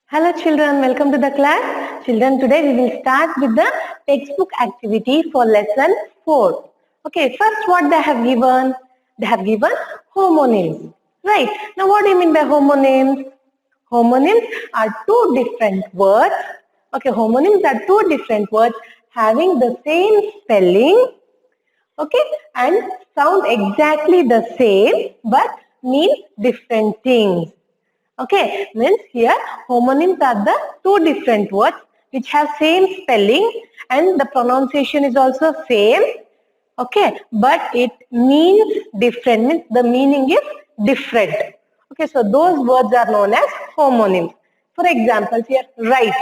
Hello children, welcome to the class. Children, today we will start with the textbook activity for lesson 4. Okay, first what they have given? They have given homonyms. Right, now what do you mean by homonyms? Homonyms are two different words. Okay, homonyms are two different words having the same spelling, okay, and sound exactly the same but mean different things. Okay, means here homonyms are the two different words which have same spelling and the pronunciation is also same. Okay, but it means different, means the meaning is different. Okay, so those words are known as homonyms. For example, here right.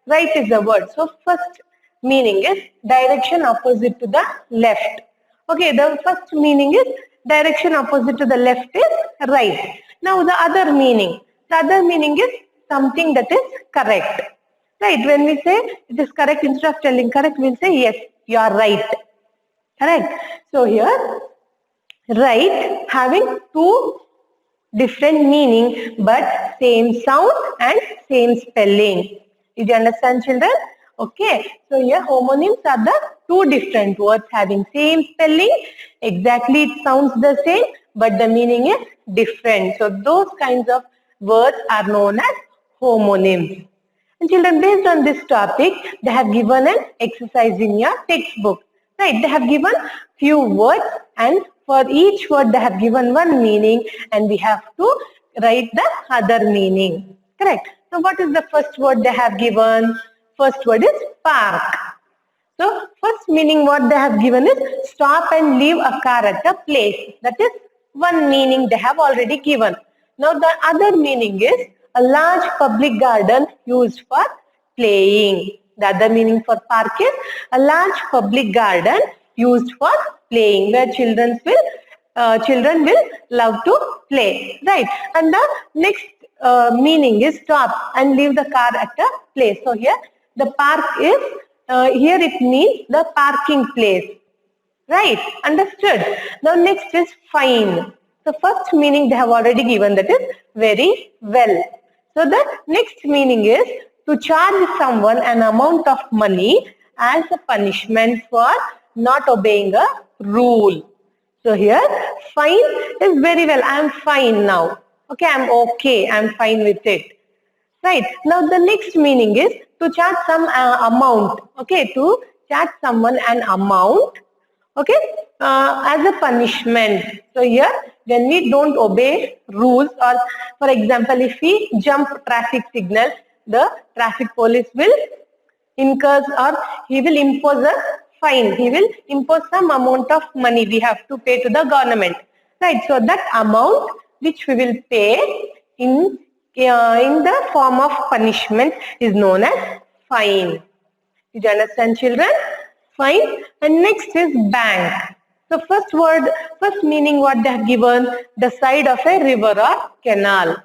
Right is the word. So first meaning is direction opposite to the left. Okay, the first meaning is direction opposite to the left is right. Now the other meaning. The other meaning is something that is correct. Right, when we say it is correct, instead of telling correct, we'll say yes, you are right. Correct. So here, right having two different meaning but same sound and same spelling. Did you understand, children? Okay. So here homonyms are the two different words having same spelling. Exactly it sounds the same but the meaning is different. So those kinds of words are known as homonyms. And children, based on this topic, they have given an exercise in your textbook. Right, they have given few words and for each word they have given one meaning and we have to write the other meaning. Correct. Now what is the first word they have given? First word is park. So first meaning what they have given is stop and leave a car at a place. That is one meaning they have already given. Now the other meaning is a large public garden used for playing. The other meaning for park is a large public garden used for playing where children will love to play. Right. And the next meaning is stop and leave the car at a place. So here the park is here it means the parking place. Right, understood. Now next is fine. The first meaning they have already given, that is very well. So the next meaning is to charge someone an amount of money as a punishment for not obeying a rule. So here fine is very well. I am fine now. Okay, I am okay. I am fine with it. Right. Now the next meaning is to charge some amount. Okay, to charge someone an amount. Okay, as a punishment. So here, when we don't obey rules, or for example, if we jump traffic signals, the traffic police will incur or he will impose a fine. He will impose some amount of money we have to pay to the government. Right. So that amount which we will pay in the form of punishment is known as fine. Did you understand, children? Fine. And next is bank. So first meaning what they have given, the side of a river or canal.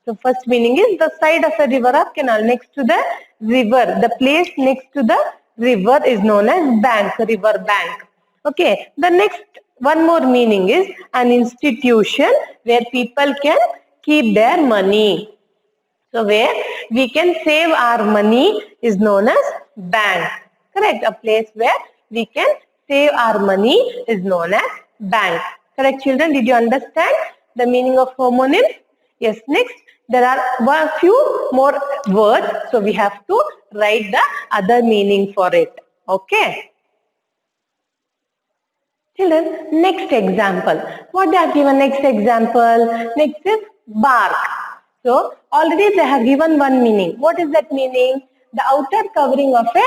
So first meaning is the side of a river or canal. Next to the river, the place next to the river is known as bank, river bank. Okay. The next one more meaning is an institution where people can keep their money. So where we can save our money is known as bank. Correct. A place where we can save our money is known as bank. Correct, children? Did you understand the meaning of homonyms? Yes. Next, there are a few more words. So we have to write the other meaning for it. Okay. Children, next example. What they have given next example? Next is bark. So already they have given one meaning. What is that meaning? The outer covering of a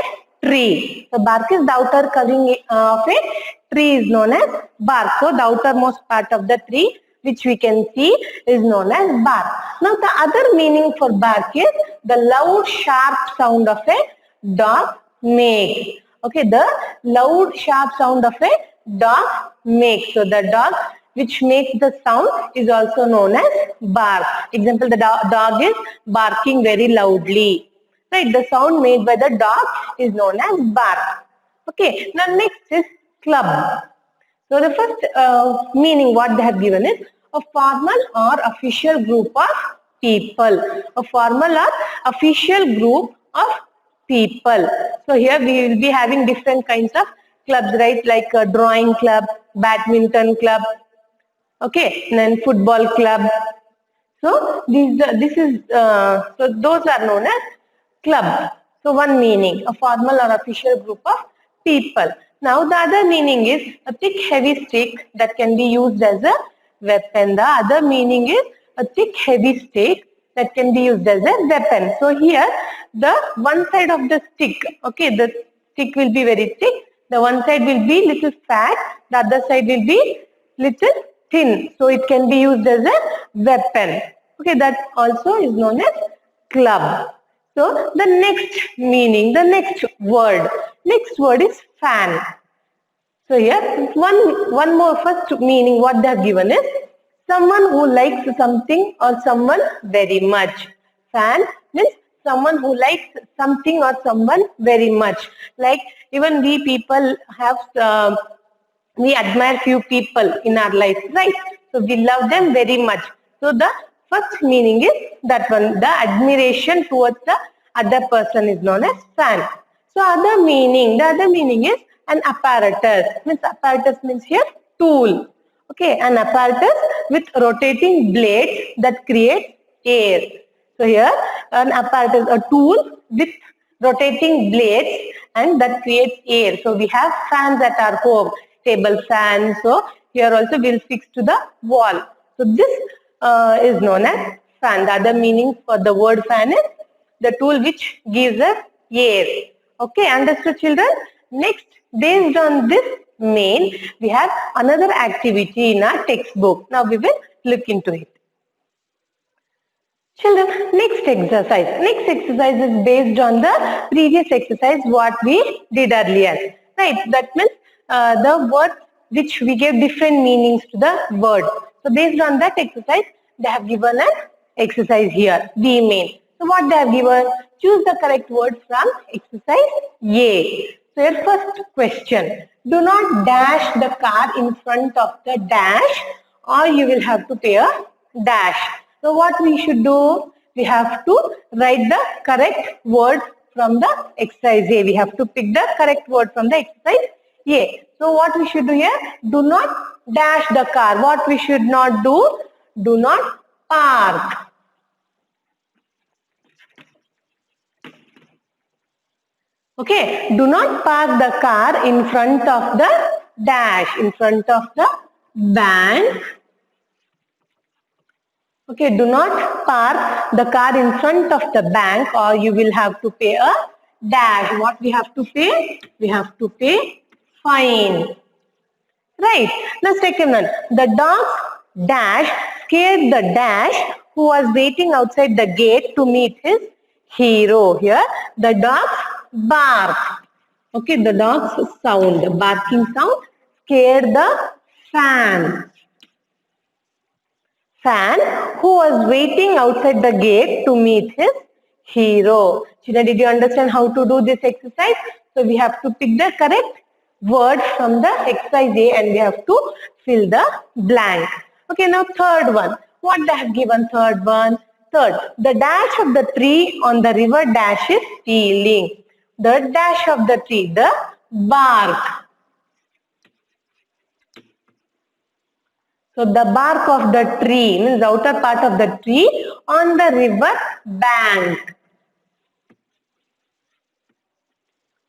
tree. So bark is the outer covering of a tree is known as bark. So the outermost part of the tree which we can see is known as bark. Now the other meaning for bark is the loud sharp sound of a dog makes. Okay, the loud sharp sound of a dog makes. So the dog which makes the sound is also known as bark. Example, the dog is barking very loudly. Right, the sound made by the dog is known as bark. Okay, now next is club. So the first meaning what they have given is a formal or official group of people. A formal or official group of people. So here we will be having different kinds of clubs, right? Like a drawing club, badminton club, okay, and then football club. So so those are known as club. So one meaning, a formal or official group of people. Now the other meaning is a thick heavy stick that can be used as a weapon. The other meaning is a thick heavy stick that can be used as a weapon. So here the one side of the stick, okay, the stick will be very thick. The one side will be little fat. The other side will be little thin. So it can be used as a weapon. Okay, that also is known as club. So the next meaning, the next word is fan. So here one more first meaning what they have given is someone who likes something or someone very much. Fan means someone who likes something or someone very much. Like even we people have we admire few people in our life, right? So we love them very much. So the first meaning is that one, the admiration towards the other person is known as fan. So the other meaning is an apparatus. Apparatus means here tool. Okay, an apparatus with rotating blades that create air. So here an apparatus, a tool with rotating blades and that creates air. So we have fans at our home, table fan. So here also we'll fix to the wall. So this is known as fan. The other meaning for the word fan is the tool which gives us air. Okay, understood children? Next, based on this main, we have another activity in our textbook. Now we will look into it. Children, next exercise. Next exercise is based on the previous exercise what we did earlier. Right, that means the words which we gave different meanings to the word. So based on that exercise, they have given an exercise here, B main. So what they have given? Choose the correct word from exercise A. So your first question, do not dash the car in front of the dash or you will have to pay a dash. So what we should do? We have to write the correct word from the exercise A. We have to pick the correct word from the exercise A. So what we should do here? Do not dash the car. What we should not do? Do not park. Okay, do not park the car in front of the dash, in front of the bank. Okay, do not park the car in front of the bank or you will have to pay a dash. What we have to pay? We have to pay fine. Right. Now second one. The dog dash scared the dash who was waiting outside the gate to meet his hero. Here the dog bark. Okay, the dog's sound, barking sound scared the fan. Fan who was waiting outside the gate to meet his hero. Children, did you understand how to do this exercise? So we have to pick the correct word from the exercise A and we have to fill the blank. Okay, now third one. What they have given third one? Third, the dash of the tree on the river dash is peeling. The dash of the tree, the bark. So the bark of the tree means the outer part of the tree on the river bank.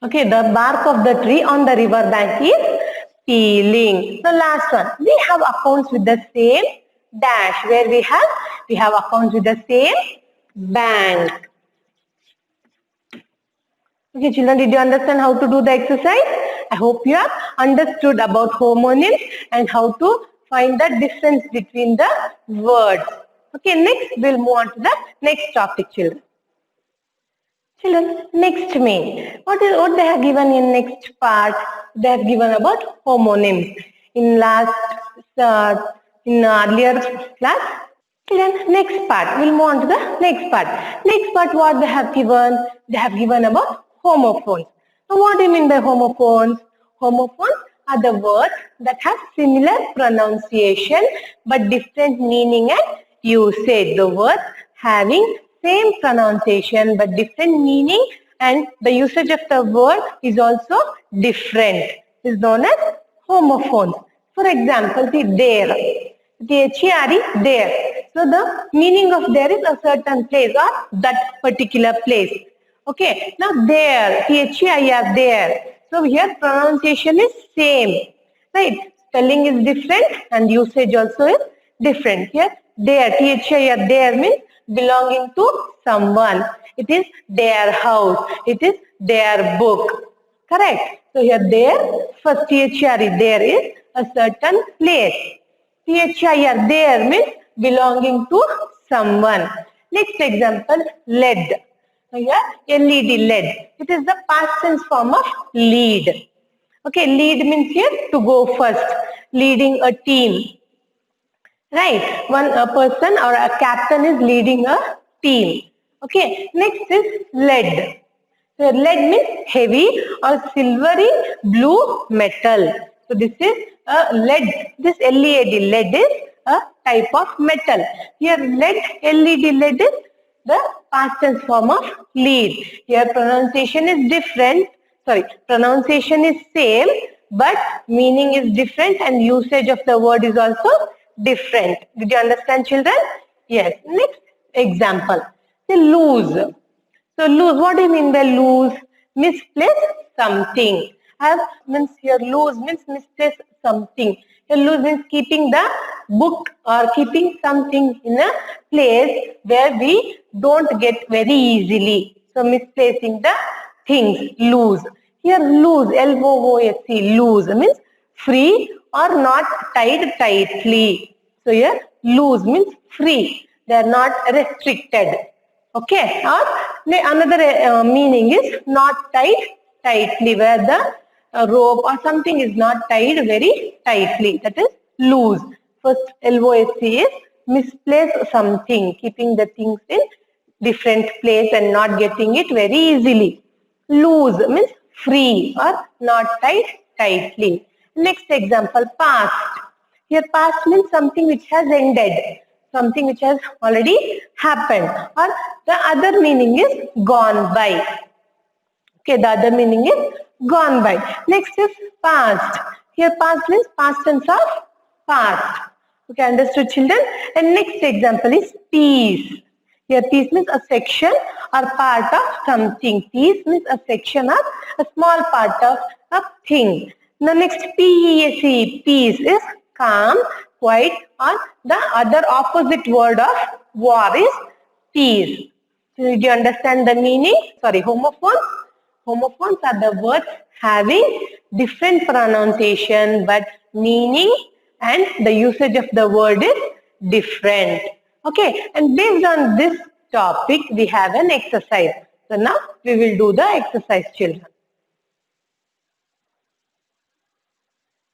Okay, the bark of the tree on the river bank is peeling. The last one, we have accounts with the same dash where we have accounts with the same bank. Okay, children, did you understand how to do the exercise? I hope you have understood about homonyms and how to find the difference between the words. Okay, next we'll move on to the next topic, children. Children, next main. What they have given in next part? They have given about homonyms. In earlier class. Children, next part. We'll move on to the next part. Next part, what they have given? They have given about homophones. Now, what do you mean by homophones? Homophones are the words that have similar pronunciation but different meaning and usage. The words having same pronunciation but different meaning, and the usage of the word is also different. It is known as homophones. For example, the there. There, there. So the meaning of there is a certain place or that particular place. Okay. Now there, there, there. So here pronunciation is same. Right. Spelling is different and usage also is different. Here there, there means belonging to someone. It is their house. It is their book. Correct. So here there, first there is a certain place. There means belonging to someone. Next example, lead. So here LED, LED. It is the past tense form of lead. Okay, lead means here to go first, leading a team. Right, a person or a captain is leading a team. Okay, next is lead. So lead means heavy or silvery blue metal. So this is a lead. This LED, lead is a type of metal. Here lead, LED, lead is the past tense form of lead. Here pronunciation is different. Sorry, pronunciation is same, but meaning is different and usage of the word is also different. Did you understand, children? Yes. Next example, say lose. So lose, what do you mean by lose? Misplace something. Means here lose means misplace something. Here lose means keeping the book or keeping something in a place where we don't get very easily. So misplacing the things, lose. Here lose, L-O-O-S-E, lose means free or not tied tightly. So here loose means free. They are not restricted. Okay. Or another meaning is not tied tightly, where the rope or something is not tied very tightly. That is loose. First L-O-S-E is misplace something, keeping the things in different place and not getting it very easily. Loose means free or not tied tightly. Next example, past. Here past means something which has ended, something which has already happened, or the other meaning is gone by. Okay, the other meaning is gone by. Next is past. Here past means past tense of past. Okay, understood, children? And next example is piece. Here piece means a section or part of something. Piece means a section or a small part of a thing. The next P-E-A-C, peace is calm, quiet, or the other opposite word of war is peace. So did you understand the meaning? Sorry, homophones. Homophones are the words having different pronunciation but meaning and the usage of the word is different. Okay, and based on this topic, we have an exercise. So now we will do the exercise, children.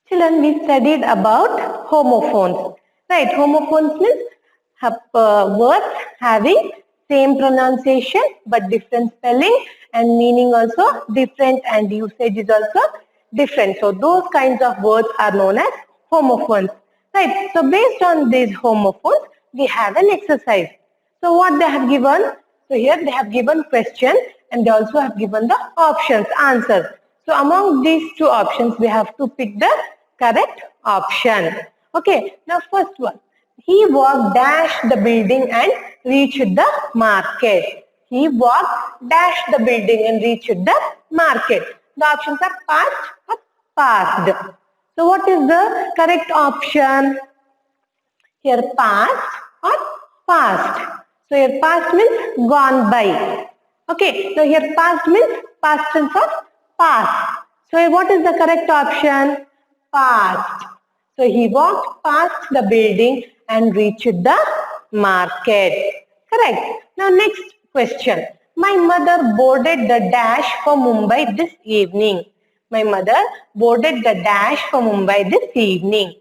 Children, we studied about homophones. Right, homophones means words having same pronunciation but different spelling and meaning also different and usage is also different. So those kinds of words are known as homophones. Right, so based on these homophones, we have an exercise. So what they have given? So here they have given question and they also have given the options, answers. So among these two options, we have to pick the correct option. Okay, now first one. He walked dash the building and reached the market. He walked dash the building and reached the market. The options are past or passed. So what is the correct option? Here past or past. So here past means gone by. Okay, so here past means past tense of past. So here what is the correct option? Past. So he walked past the building and reached the market. Correct. Now next question. My mother boarded the dash for Mumbai this evening. My mother boarded the dash for Mumbai this evening.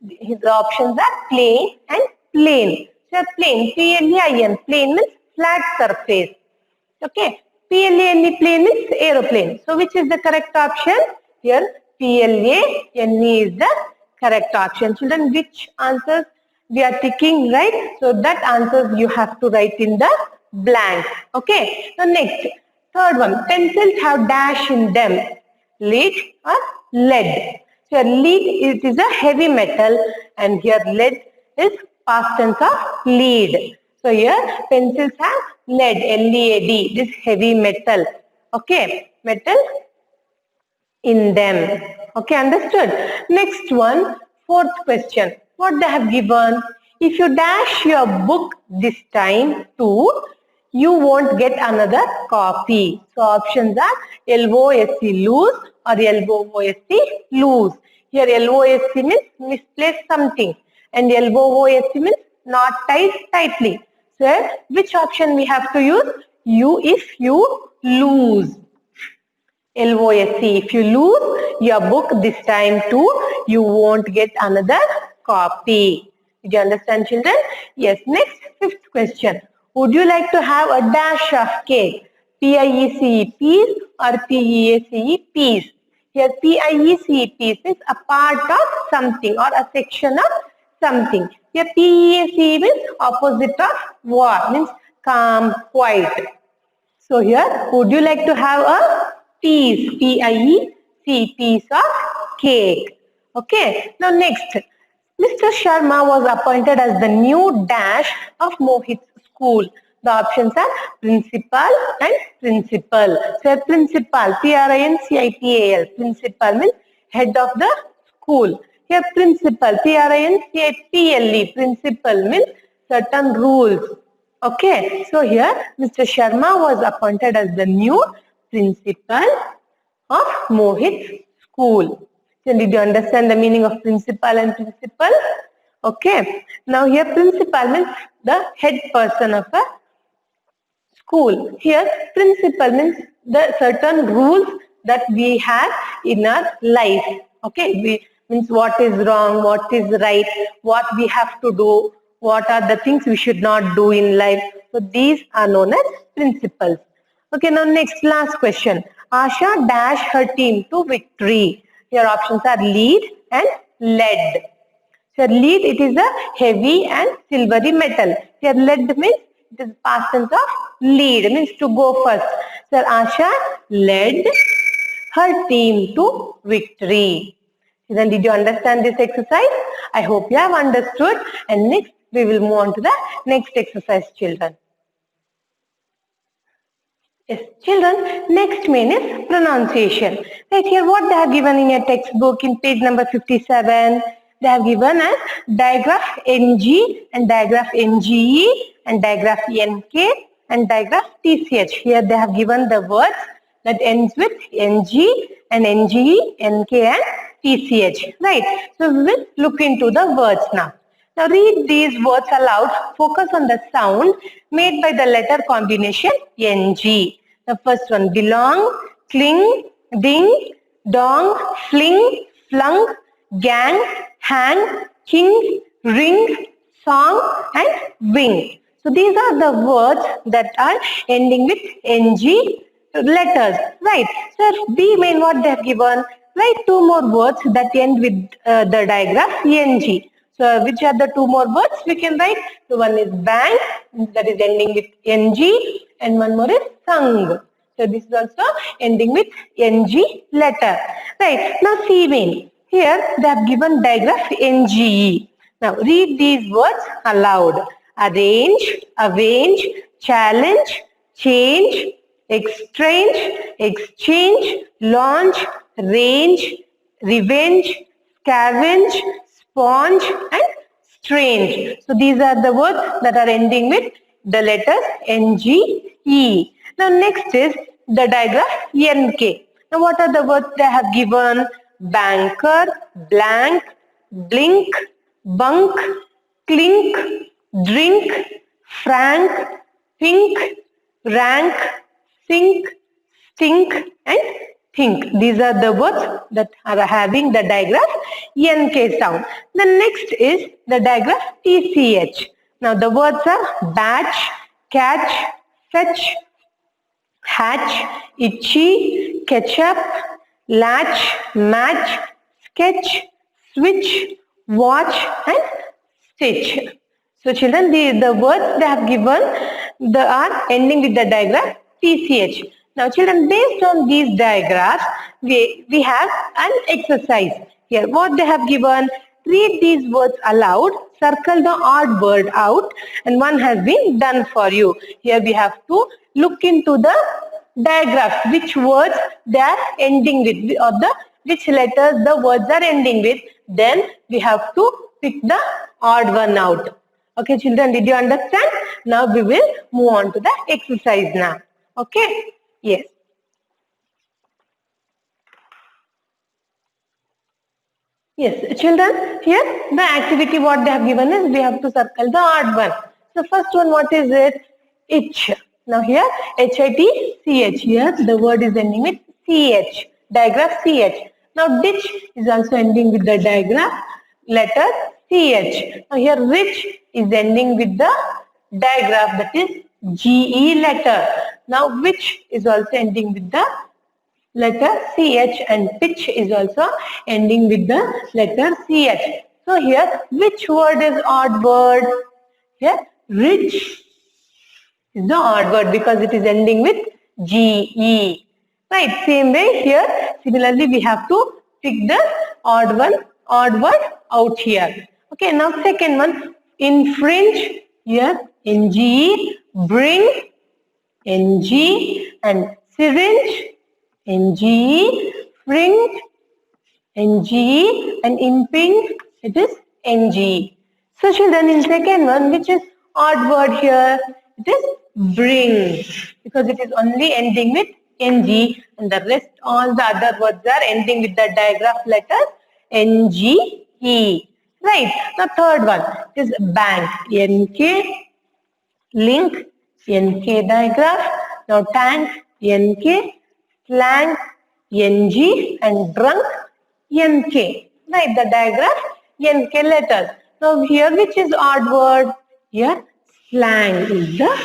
The options are plain and plane. So plane, P-L-A-I-N, plane means flat surface. Okay, P-L-A-N-E, plane means aeroplane. So which is the correct option? Here P-L-A-N-E is the correct option. Children, which answers we are ticking, right? So that answers you have to write in the blank. Okay. Now next, third one, pencils have dash in them. Lead or lead. So here lead, it is a heavy metal, and here lead is past tense of lead. So here pencils have lead, L-E-A-D, this heavy metal. Okay, metal in them. Okay, understood? Next one, fourth question. What they have given? If you dash your book this time too, you won't get another copy. So options are L-O-S-E, lose, or L-O-O-S-E, lose. Here L-O-S-E means misplace something, and L-O-O-S-E means not tied tightly. So which option we have to use? You, if you lose. LOSE. If you lose your book this time too, you won't get another copy. Did you understand, children? Yes. Next, fifth question. Would you like to have a dash of cake? P-I-E-C-E, piece, or P-E-A-C-E, piece? Here, P-I-E-C-E, piece means a part of something or a section of something. Here, P-E-A-C-E means opposite of war, means calm, quiet. So here, would you like to have a piece, P-I-E-C, piece of cake? Okay. Now next, Mr. Sharma was appointed as the new dash of Mohit's school. The options are principal and principal. So principal, P-R-I-N-C-I-P-A-L. Principal means head of the school. Here principal, P-R-I-N-C-I-P-L-E. Principal means certain rules. Okay, so here Mr. Sharma was appointed as the new principal of Mohit's school. So did you understand the meaning of principal and principal? Okay, now here principal means the head person of a school. Here principal means the certain rules that we have in our life. Okay, we means what is wrong, what is right, what we have to do, what are the things we should not do in life. So these are known as principles. Okay, now next, last question. Asha dash her team to victory. Your options are lead and lead. So lead, it is a heavy and silvery metal. Here lead means it is past tense of lead, means to go first. So Asha led her team to victory. Then did you understand this exercise? I hope you have understood. And next we will move on to the next exercise, children. Yes, children, next main is pronunciation. Right here, what they have given in your textbook in page number 57, they have given as digraph NG and digraph NGE and digraph NK and digraph TCH. Here they have given the words that ends with NG and NGE, NK and TCH. Right. So we will look into the words now. Now read these words aloud. Focus on the sound made by the letter combination NG. The first one, belong, cling, ding, dong, fling, flung, gang, hang, king, ring, song and wing. So these are the words that are ending with NG letters. Right. So B main what they have given. Write two more words that end with the digraph NG. So which are the two more words we can write? So one is bank, that is ending with NG, and one more is sung. So this is also ending with NG letter. Right. Now C main. Here they have given digraph NGE. Now read these words aloud. Arrange, avenge, challenge, change, exchange, exchange, launch, range, revenge, scavenge, sponge and strange. So these are the words that are ending with the letters NGE. Now next is the digraph NK. Now what are the words they have given? Banker, blank, blink, bunk, clink, drink, frank, pink, rank, sink, stink and think. These are the words that are having the digraph NK sound. The next is the digraph TCH. Now the words are batch, catch, fetch, hatch, itchy, ketchup, latch, match, sketch, switch, watch and stitch. So children, the words they have given the are ending with the digraph TCH. Now children, based on these diagrams, we have an exercise. Here what they have given, read these words aloud, circle the odd word out, and one has been done for you. Here we have to look into the diagraph, which words they are ending with, or the which letters the words are ending with. Then we have to pick the odd one out. Okay children, did you understand? Now we will move on to the exercise now. Okay, yes. Yes, children, here the activity what they have given is we have to circle the odd one. So first one, what is it? Itch. Now here HITCH. Here the word is ending with CH. Digraph CH. Now ditch is also ending with the digraph letter CH. Now here rich is ending with the digraph that is GE letter. Now which is also ending with the letter CH, and pitch is also ending with the letter CH. So here, which word is odd word? Here, rich is the odd word because it is ending with GE. Right, same way here, similarly we have to pick the odd word out here. Okay, now second one, infringe, here, NGE, bring, NG, and syringe, NGE, fringe, NGE, and impinge, it is NGE. So children, in second one, which is odd word here, it is bring, because it is only ending with NG, and the rest all the other words are ending with the digraph letters NGE. Right, the third one is bank, NK, link, NK digraph. Now tank, NK, slang, NG, and drunk, NK. Right, the digraph NK letters. Now here which is odd word? Here slang is the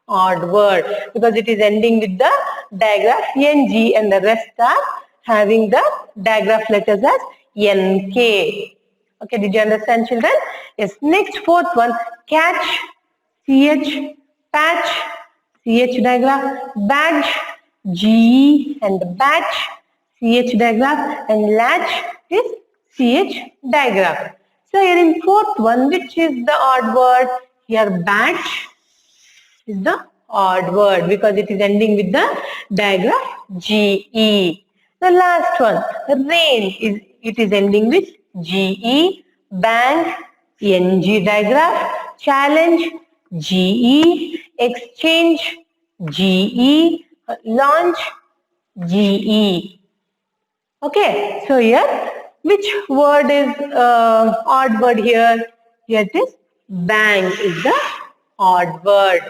odd word because it is ending with the digraph NG, and the rest are having the digraph letters as NK. Okay, did you understand children? Yes, next fourth one, catch, CH, patch, CH digraph, badge, GE, and batch, CH digraph, and latch is CH digraph. So here in fourth one, which is the odd word? Here batch is the odd word because it is ending with the digraph GE. The last one, rain, it is ending with GE, bank, NG digraph, challenge, GE, exchange, GE, launch, GE. Okay, so here, which word is odd word here? Here it is bank is the odd word.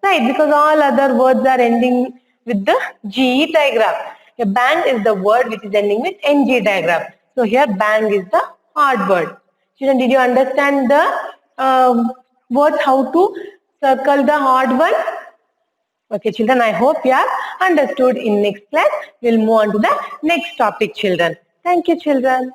Right, because all other words are ending with the GE digraph. A bang is the word which is ending with NG digraph. So here bang is the odd word. Children, did you understand the words how to circle the odd one? Okay, children, I hope you have understood. In next class, we'll move on to the next topic, children. Thank you, children.